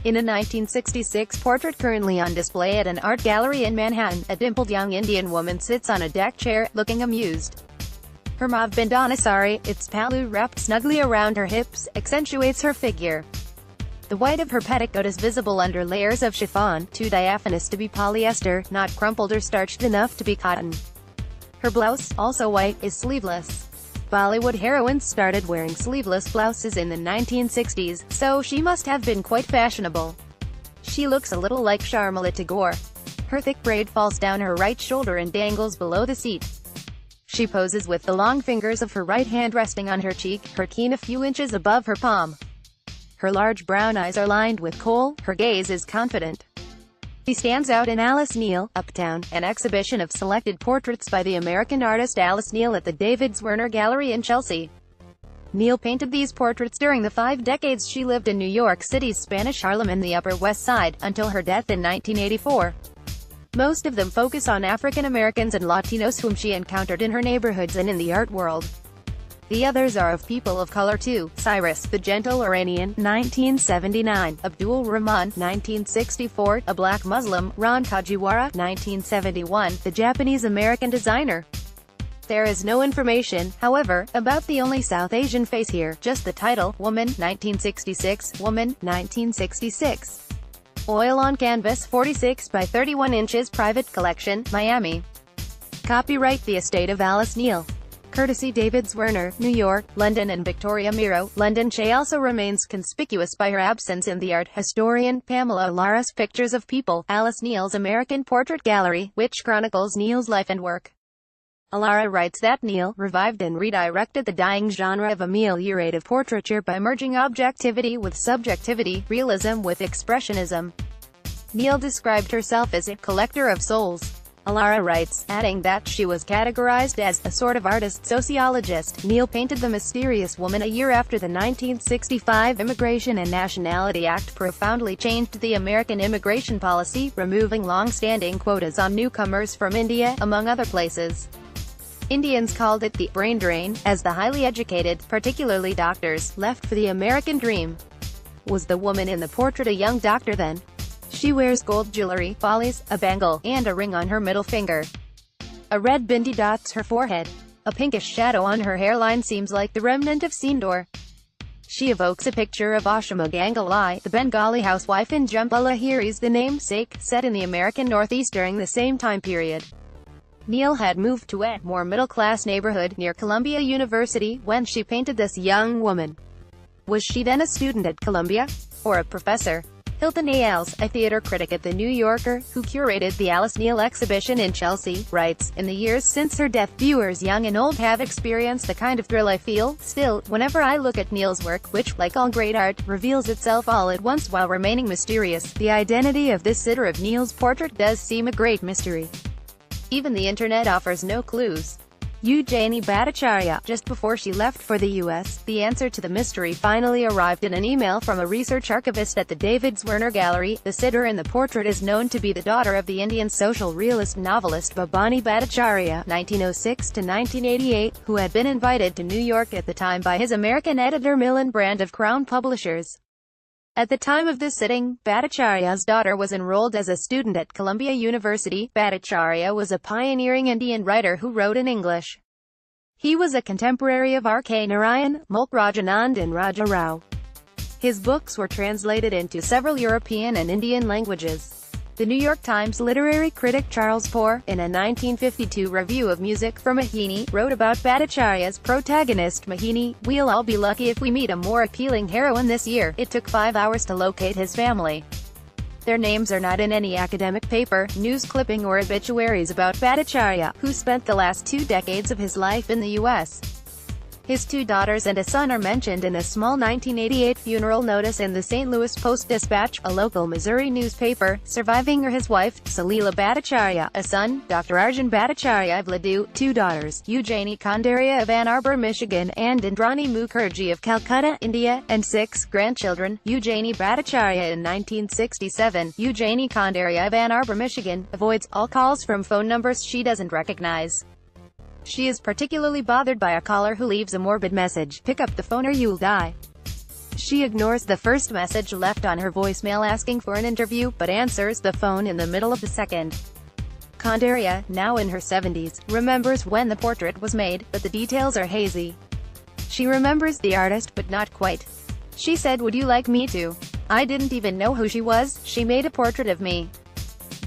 In a 1966 portrait currently on display at an art gallery in Manhattan, a dimpled young Indian woman sits on a deck chair, looking amused. Her mauve bandhani sari, its pallu wrapped snugly around her hips, accentuates her figure. The white of her petticoat is visible under layers of chiffon, too diaphanous to be polyester, not crumpled or starched enough to be cotton. Her blouse, also white, is sleeveless. Bollywood heroines started wearing sleeveless blouses in the 1960s, so she must have been quite fashionable. She looks a little like Sharmila Tagore. Her thick braid falls down her right shoulder and dangles below the seat. She poses with the long fingers of her right hand resting on her cheek, her keen a few inches above her palm. Her large brown eyes are lined with kohl, her gaze is confident. She stands out in Alice Neel, Uptown, an exhibition of selected portraits by the American artist Alice Neel at the David Zwirner Gallery in Chelsea. Neel painted these portraits during the 5 decades she lived in New York City's Spanish Harlem and the Upper West Side, until her death in 1984. Most of them focus on African Americans and Latinos whom she encountered in her neighborhoods and in the art world. The others are of people of color too: Cyrus, the Gentle Iranian, 1979, Abdul Rahman, 1964, a black Muslim, Ron Kajiwara, 1971, the Japanese-American designer. There is no information, however, about the only South Asian face here, just the title, Woman, 1966, Woman, 1966. Oil on canvas, 46 by 31 inches, private collection, Miami. Copyright The Estate of Alice Neel. Courtesy David Zwirner, New York, London and Victoria Miro, London. She also remains conspicuous by her absence in the art historian Pamela Lara's Pictures of People, Alice Neel's American Portrait Gallery, which chronicles Neel's life and work. Lara writes that Neel revived and redirected the dying genre of ameliorative portraiture by merging objectivity with subjectivity, realism with expressionism. Neel described herself as a collector of souls. Lara writes, adding that she was categorized as a sort of artist sociologist. Neel painted the mysterious woman a year after the 1965 Immigration and Nationality Act profoundly changed the American immigration policy, removing long-standing quotas on newcomers from India, among other places. Indians called it the brain drain, as the highly educated, particularly doctors, left for the American dream. Was the woman in the portrait a young doctor then? She wears gold jewelry, follies, a bangle, and a ring on her middle finger. A red bindi dots her forehead. A pinkish shadow on her hairline seems like the remnant of sindoor. She evokes a picture of Ashima Ganguly, the Bengali housewife in Jhumpa Lahiri's The Namesake, set in the American Northeast during the same time period. Neel had moved to a more middle-class neighborhood near Columbia University when she painted this young woman. Was she then a student at Columbia? Or a professor? Hilton Ayles, a theater critic at The New Yorker, who curated the Alice Neel exhibition in Chelsea, writes, in the years since her death, viewers young and old have experienced the kind of thrill I feel, still, whenever I look at Neel's work, which, like all great art, reveals itself all at once while remaining mysterious. The identity of this sitter of Neel's portrait does seem a great mystery. Even the internet offers no clues. Eugenie Bhattacharya. Just before she left for the U.S., the answer to the mystery finally arrived in an email from a research archivist at the David Zwirner Gallery. The sitter in the portrait is known to be the daughter of the Indian social realist novelist Bhabani Bhattacharya (1906–1988), who had been invited to New York at the time by his American editor Millen Brand of Crown Publishers. At the time of this sitting, Bhattacharya's daughter was enrolled as a student at Columbia University. Bhattacharya was a pioneering Indian writer who wrote in English. He was a contemporary of R.K. Narayan, Mulk Rajanand and Raja Rao. His books were translated into several European and Indian languages. The New York Times literary critic Charles Poore, in a 1952 review of music for Mohini, wrote about Bhattacharya's protagonist Mohini, "We'll all be lucky if we meet a more appealing heroine this year. It took 5 hours to locate his family. Their names are not in any academic paper, news clipping or obituaries about Bhattacharya, who spent the last 2 decades of his life in the U.S. His 2 daughters and a son are mentioned in a small 1988 funeral notice in the St. Louis Post-Dispatch, a local Missouri newspaper. Surviving are his wife, Salila Bhattacharya, a son, Dr. Arjun Bhattacharya of Laddu, 2 daughters, Eugenie Kondaria of Ann Arbor, Michigan, and Indrani Mukherjee of Calcutta, India, and 6 grandchildren. Eugenie Bhattacharya in 1967, Eugenie Kondaria of Ann Arbor, Michigan, avoids all calls from phone numbers she doesn't recognize. She is particularly bothered by a caller who leaves a morbid message: "Pick up the phone or you'll die." She ignores the first message left on her voicemail asking for an interview, but answers the phone in the middle of the second. Khandaria, now in her 70s, remembers when the portrait was made, but the details are hazy. She remembers the artist, but not quite. She said, "Would you like me to? I didn't even know who she was, she made a portrait of me."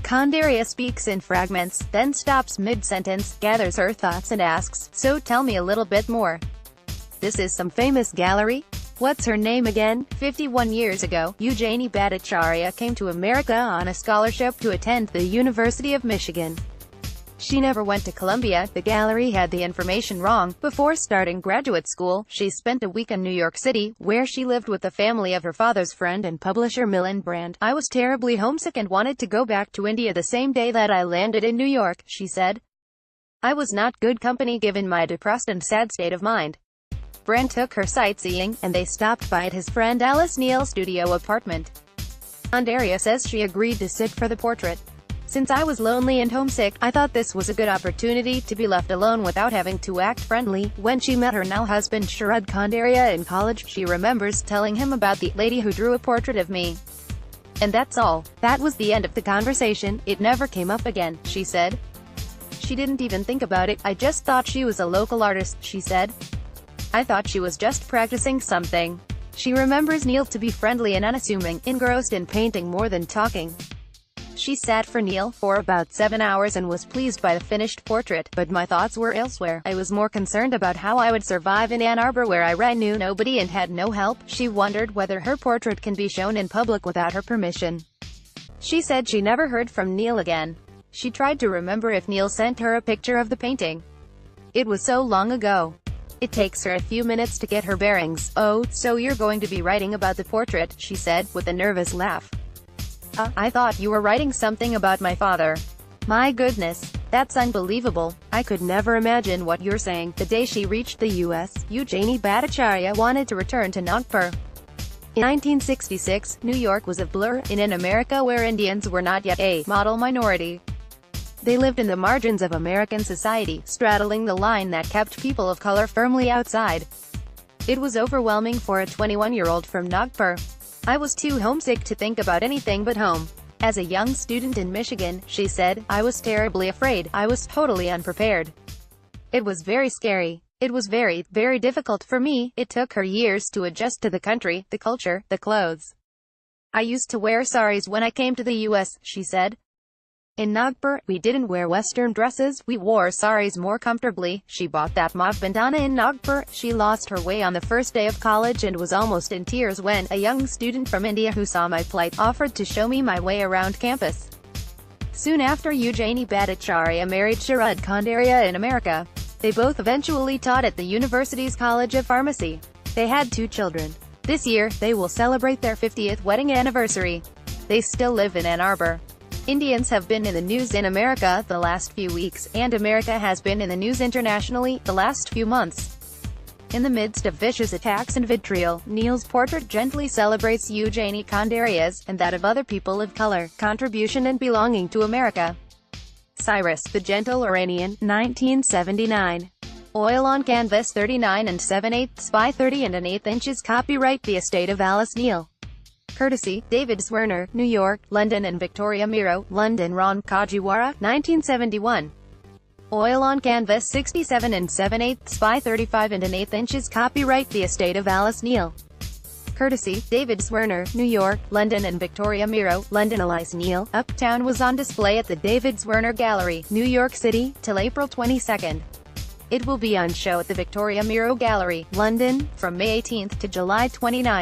Khandaria speaks in fragments, then stops mid-sentence, gathers her thoughts and asks, "So tell me a little bit more. This is some famous gallery? What's her name again?" 51 years ago, Eugenie Bhattacharya came to America on a scholarship to attend the University of Michigan. She never went to Columbia, the gallery had the information wrong. Before starting graduate school, she spent a week in New York City, where she lived with the family of her father's friend and publisher Milan Brand. "I was terribly homesick and wanted to go back to India the same day that I landed in New York," she said. "I was not good company given my depressed and sad state of mind." Brand took her sightseeing, and they stopped by at his friend Alice Neal's studio apartment. Khandaria says she agreed to sit for the portrait. "Since I was lonely and homesick, I thought this was a good opportunity to be left alone without having to act friendly." When she met her now husband Sharad Khandaria in college, she remembers telling him about the lady who drew a portrait of me. "And that's all. That was the end of the conversation, it never came up again," she said. "She didn't even think about it, I just thought she was a local artist," she said. "I thought she was just practicing something." She remembers Neil to be friendly and unassuming, engrossed in painting more than talking. She sat for Neil for about 7 hours and was pleased by the finished portrait, "But my thoughts were elsewhere. I was more concerned about how I would survive in Ann Arbor where I knew nobody and had no help." She wondered whether her portrait can be shown in public without her permission. She said she never heard from Neil again. She tried to remember if Neil sent her a picture of the painting. It was so long ago. It takes her a few minutes to get her bearings. "Oh, so you're going to be writing about the portrait," she said, with a nervous laugh. I thought you were writing something about my father." "My goodness. That's unbelievable. I could never imagine what you're saying." The day she reached the U.S., Eugenie Bhattacharya wanted to return to Nagpur. In 1966, New York was a blur, in an America where Indians were not yet a model minority. They lived in the margins of American society, straddling the line that kept people of color firmly outside. It was overwhelming for a 21-year-old from Nagpur. "I was too homesick to think about anything but home." As a young student in Michigan, she said, "I was terribly afraid. I was totally unprepared. It was very scary. It was very, very difficult for me." It took her years to adjust to the country, the culture, the clothes. "I used to wear saris when I came to the U.S., she said. "In Nagpur, we didn't wear Western dresses, we wore saris more comfortably." She bought that mauve bandhana in Nagpur. She lost her way on the first day of college and was almost in tears when a young student from India who saw my plight offered to show me my way around campus. Soon after, Eugenie Bhattacharya married Sharad Khandaria in America. They both eventually taught at the university's College of Pharmacy. They had 2 children. This year, they will celebrate their 50th wedding anniversary. They still live in Ann Arbor. Indians have been in the news in America the last few weeks, and America has been in the news internationally the last few months. In the midst of vicious attacks and vitriol, Neil's portrait gently celebrates Eugenie Khandaria's, and that of other people of color, contribution and belonging to America. Cyrus, the Gentle Iranian, 1979. Oil on canvas 39 7/8 by 30 1/8 inches. Copyright The Estate of Alice Neal. Courtesy, David Swerner, New York, London and Victoria Miro, London. Ron Kajiwara, 1971. Oil on canvas 67 7/8 by 35 1/8 inches. Copyright The Estate of Alice Neal. Courtesy, David Swerner, New York, London and Victoria Miro, London. Alice Neal, Uptown was on display at the David Swerner Gallery, New York City, till April 22. It will be on show at the Victoria Miro Gallery, London, from May 18 to July 29.